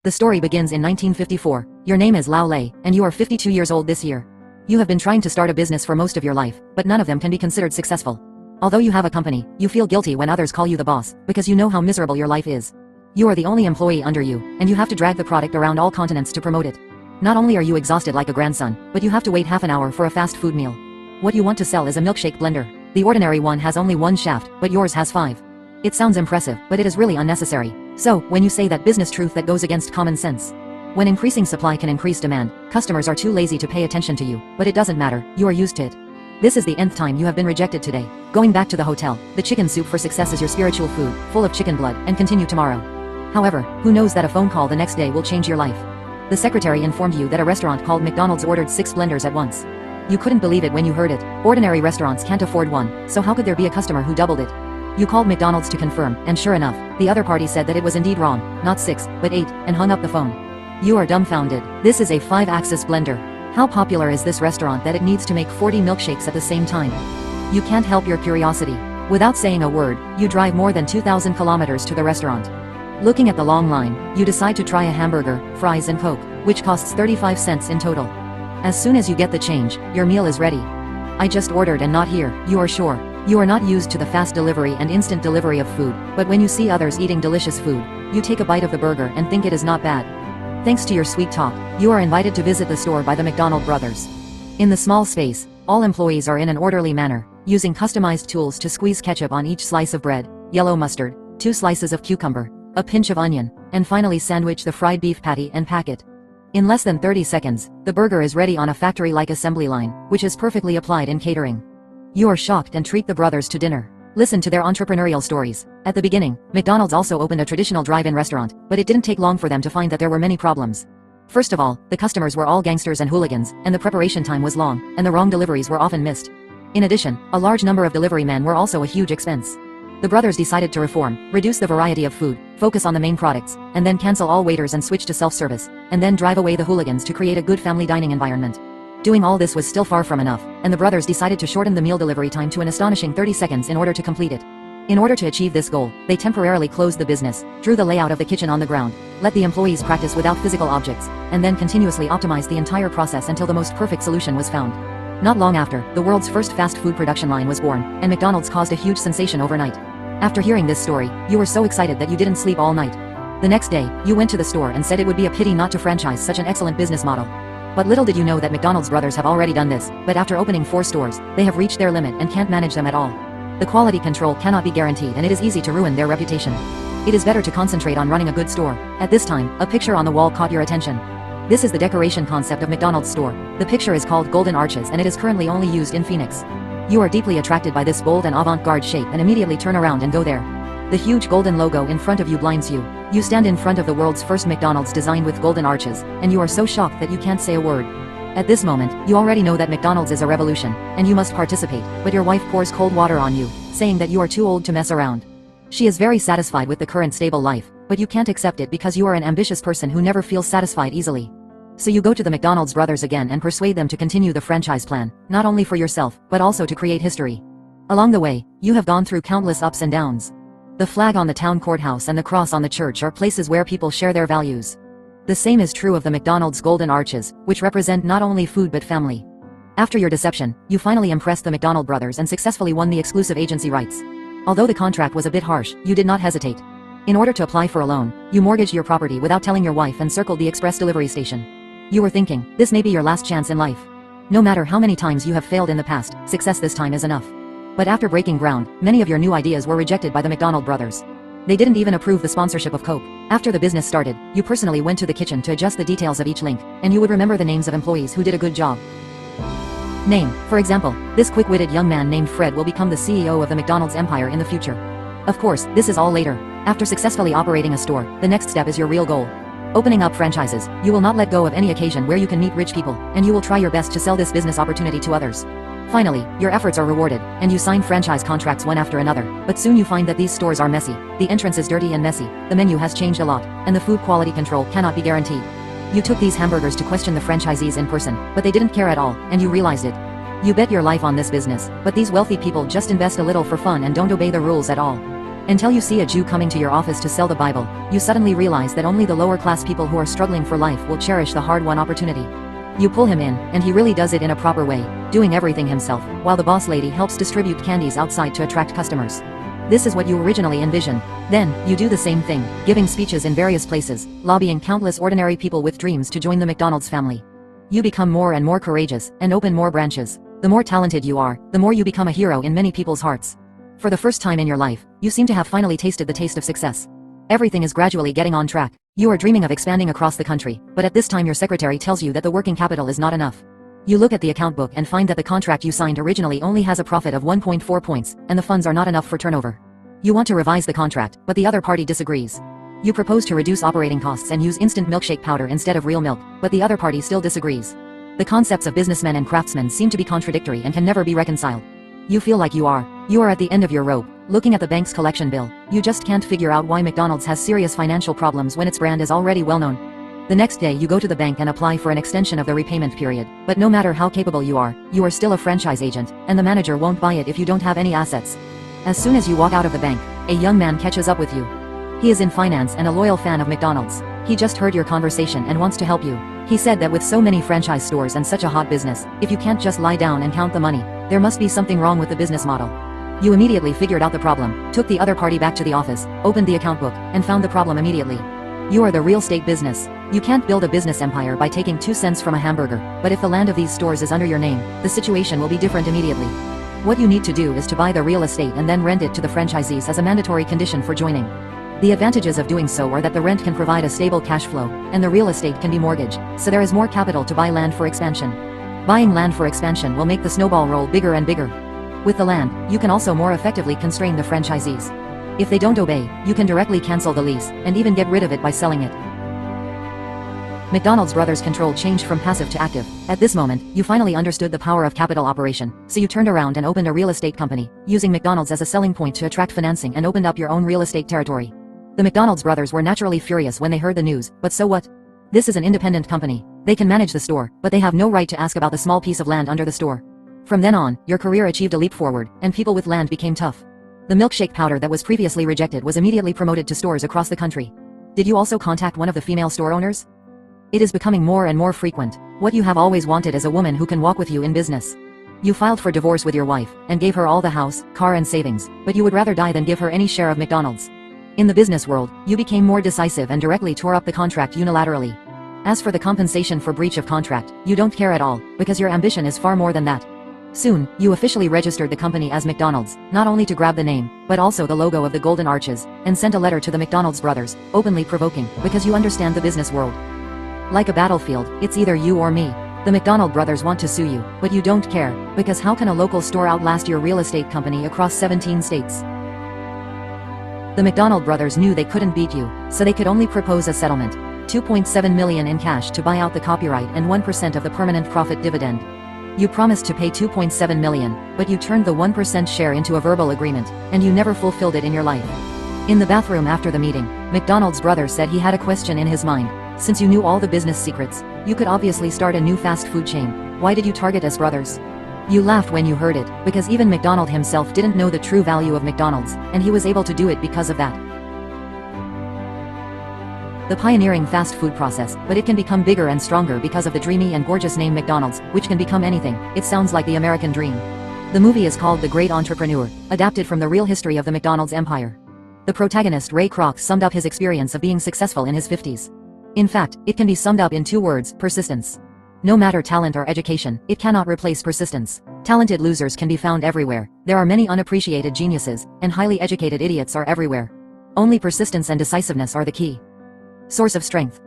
The story begins in 1954. Your name is Lao Lei, and you are 52 years old this year. You have been trying to start a business for most of your life, but none of them can be considered successful. Although you have a company, you feel guilty when others call you the boss, because you know how miserable your life is. You are the only employee under you, and you have to drag the product around all continents to promote it. Not only are you exhausted like a grandson, but you have to wait half an hour for a fast food meal. What you want to sell is a milkshake blender. The ordinary one has only one shaft, but yours has 5. It sounds impressive, but it is really unnecessary. So, when you say that business truth that goes against common sense. When increasing supply can increase demand, customers are too lazy to pay attention to you, but it doesn't matter, you are used to it. This is the nth time you have been rejected today. Going back to the hotel, the chicken soup for success is your spiritual food, full of chicken blood, and continue tomorrow. However, who knows that a phone call the next day will change your life. The secretary informed you that a restaurant called McDonald's ordered 6 blenders at once. You couldn't believe it when you heard it. Ordinary restaurants can't afford one, so how could there be a customer who doubled it? You called McDonald's to confirm, and sure enough, the other party said that it was indeed wrong, not 6, but 8, and hung up the phone. You are dumbfounded. This is a 5-axis blender. How popular is this restaurant that it needs to make 40 milkshakes at the same time? You can't help your curiosity. Without saying a word, you drive more than 2,000 kilometers to the restaurant. Looking at the long line, you decide to try a hamburger, fries and Coke, which costs 35 cents in total. As soon as you get the change, your meal is ready. I just ordered and not here, you are sure. You are not used to the fast delivery and instant delivery of food, but when you see others eating delicious food, you take a bite of the burger and think it is not bad. Thanks to your sweet talk, you are invited to visit the store by the McDonald brothers. In the small space, all employees are in an orderly manner, using customized tools to squeeze ketchup on each slice of bread, yellow mustard, 2 slices of cucumber, a pinch of onion, and finally sandwich the fried beef patty and pack it. In less than 30 seconds, the burger is ready on a factory-like assembly line, which is perfectly applied in catering. You are shocked and treat the brothers to dinner. Listen to their entrepreneurial stories. At the beginning, McDonald's also opened a traditional drive-in restaurant, but it didn't take long for them to find that there were many problems. First of all, the customers were all gangsters and hooligans, and the preparation time was long, and the wrong deliveries were often missed. In addition, a large number of delivery men were also a huge expense. The brothers decided to reform, reduce the variety of food, focus on the main products, and then cancel all waiters and switch to self-service, and then drive away the hooligans to create a good family dining environment. Doing all this was still far from enough, and the brothers decided to shorten the meal delivery time to an astonishing 30 seconds in order to complete it. In order to achieve this goal, they temporarily closed the business, drew the layout of the kitchen on the ground, let the employees practice without physical objects, and then continuously optimized the entire process until the most perfect solution was found. Not long after, the world's first fast food production line was born, and McDonald's caused a huge sensation overnight. After hearing this story, you were so excited that you didn't sleep all night. The next day, you went to the store and said it would be a pity not to franchise such an excellent business model. But little did you know that McDonald's brothers have already done this, but after opening 4 stores, they have reached their limit and can't manage them at all. The quality control cannot be guaranteed and it is easy to ruin their reputation. It is better to concentrate on running a good store. At this time, a picture on the wall caught your attention. This is the decoration concept of McDonald's store. The picture is called Golden Arches and it is currently only used in Phoenix. You are deeply attracted by this bold and avant-garde shape and immediately turn around and go there. The huge golden logo in front of you blinds you. You stand in front of the world's first McDonald's designed with golden arches, and you are so shocked that you can't say a word. At this moment, you already know that McDonald's is a revolution, and you must participate, but your wife pours cold water on you, saying that you are too old to mess around. She is very satisfied with the current stable life, but you can't accept it because you are an ambitious person who never feels satisfied easily. So you go to the McDonald's brothers again and persuade them to continue the franchise plan, not only for yourself, but also to create history. Along the way, you have gone through countless ups and downs. The flag on the town courthouse and the cross on the church are places where people share their values. The same is true of the McDonald's Golden Arches, which represent not only food but family. After your deception, you finally impressed the McDonald brothers and successfully won the exclusive agency rights. Although the contract was a bit harsh, you did not hesitate. In order to apply for a loan, you mortgaged your property without telling your wife and circled the express delivery station. You were thinking, this may be your last chance in life. No matter how many times you have failed in the past, success this time is enough. But after breaking ground, many of your new ideas were rejected by the McDonald brothers. They didn't even approve the sponsorship of Coke. After the business started, you personally went to the kitchen to adjust the details of each link, and you would remember the names of employees who did a good job. Name, for example, this quick-witted young man named Fred will become the CEO of the McDonald's empire in the future. Of course, this is all later. After successfully operating a store, the next step is your real goal. Opening up franchises, you will not let go of any occasion where you can meet rich people, and you will try your best to sell this business opportunity to others. Finally, your efforts are rewarded, and you sign franchise contracts one after another, but soon you find that these stores are messy, the entrance is dirty and messy, the menu has changed a lot, and the food quality control cannot be guaranteed. You took these hamburgers to question the franchisees in person, but they didn't care at all, and you realized it. You bet your life on this business, but these wealthy people just invest a little for fun and don't obey the rules at all. Until you see a Jew coming to your office to sell the Bible, you suddenly realize that only the lower class people who are struggling for life will cherish the hard-won opportunity. You pull him in, and he really does it in a proper way, doing everything himself, while the boss lady helps distribute candies outside to attract customers. This is what you originally envisioned. Then, you do the same thing, giving speeches in various places, lobbying countless ordinary people with dreams to join the McDonald's family. You become more and more courageous, and open more branches. The more talented you are, the more you become a hero in many people's hearts. For the first time in your life, you seem to have finally tasted the taste of success. Everything is gradually getting on track. You are dreaming of expanding across the country, but at this time your secretary tells you that the working capital is not enough. You look at the account book and find that the contract you signed originally only has a profit of 1.4 points, and the funds are not enough for turnover. You want to revise the contract, but the other party disagrees. You propose to reduce operating costs and use instant milkshake powder instead of real milk, but the other party still disagrees. The concepts of businessmen and craftsmen seem to be contradictory and can never be reconciled. You feel like you are at the end of your rope, looking at the bank's collection bill. You just can't figure out why McDonald's has serious financial problems when its brand is already well known. The next day you go to the bank and apply for an extension of the repayment period, but no matter how capable you are still a franchise agent, and the manager won't buy it if you don't have any assets. As soon as you walk out of the bank, a young man catches up with you. He is in finance and a loyal fan of McDonald's. He just heard your conversation and wants to help you. He said that with so many franchise stores and such a hot business, if you can't just lie down and count the money, there must be something wrong with the business model. You immediately figured out the problem, took the other party back to the office, opened the account book, and found the problem immediately. You are the real estate business. You can't build a business empire by taking 2 cents from a hamburger, but if the land of these stores is under your name, the situation will be different immediately. What you need to do is to buy the real estate and then rent it to the franchisees as a mandatory condition for joining. The advantages of doing so are that the rent can provide a stable cash flow, and the real estate can be mortgaged, so there is more capital to buy land for expansion. Buying land for expansion will make the snowball roll bigger and bigger. With the land, you can also more effectively constrain the franchisees. If they don't obey, you can directly cancel the lease, and even get rid of it by selling it. McDonald's brothers' control changed from passive to active. At this moment, you finally understood the power of capital operation, so you turned around and opened a real estate company, using McDonald's as a selling point to attract financing and opened up your own real estate territory. The McDonald's brothers were naturally furious when they heard the news, but so what? This is an independent company. They can manage the store, but they have no right to ask about the small piece of land under the store. From then on, your career achieved a leap forward, and people with land became tough. The milkshake powder that was previously rejected was immediately promoted to stores across the country. Did you also contact one of the female store owners? It is becoming more and more frequent. What you have always wanted is a woman who can walk with you in business. You filed for divorce with your wife, and gave her all the house, car and savings, but you would rather die than give her any share of McDonald's. In the business world, you became more decisive and directly tore up the contract unilaterally. As for the compensation for breach of contract, you don't care at all, because your ambition is far more than that. Soon, you officially registered the company as McDonald's, not only to grab the name, but also the logo of the Golden Arches, and sent a letter to the McDonald's brothers, openly provoking, because you understand the business world. Like a battlefield, it's either you or me. The McDonald brothers want to sue you, but you don't care, because how can a local store outlast your real estate company across 17 states? The McDonald brothers knew they couldn't beat you, so they could only propose a settlement. $2.7 million in cash to buy out the copyright and 1% of the permanent profit dividend. You promised to pay $2.7 million, but you turned the 1% share into a verbal agreement, and you never fulfilled it in your life. In the bathroom after the meeting, McDonald's brother said he had a question in his mind. Since you knew all the business secrets, you could obviously start a new fast food chain. Why did you target us brothers? You laughed when you heard it, because even McDonald himself didn't know the true value of McDonald's, and he was able to do it because of that. The pioneering fast food process, but it can become bigger and stronger because of the dreamy and gorgeous name McDonald's, which can become anything. It sounds like the American dream. The movie is called The Great Entrepreneur, adapted from the real history of the McDonald's empire. The protagonist Ray Kroc summed up his experience of being successful in his 50s. In fact, it can be summed up in 2 words: persistence. No matter talent or education, it cannot replace persistence. Talented losers can be found everywhere. There are many unappreciated geniuses, and highly educated idiots are everywhere. Only persistence and decisiveness are the key. Source of strength.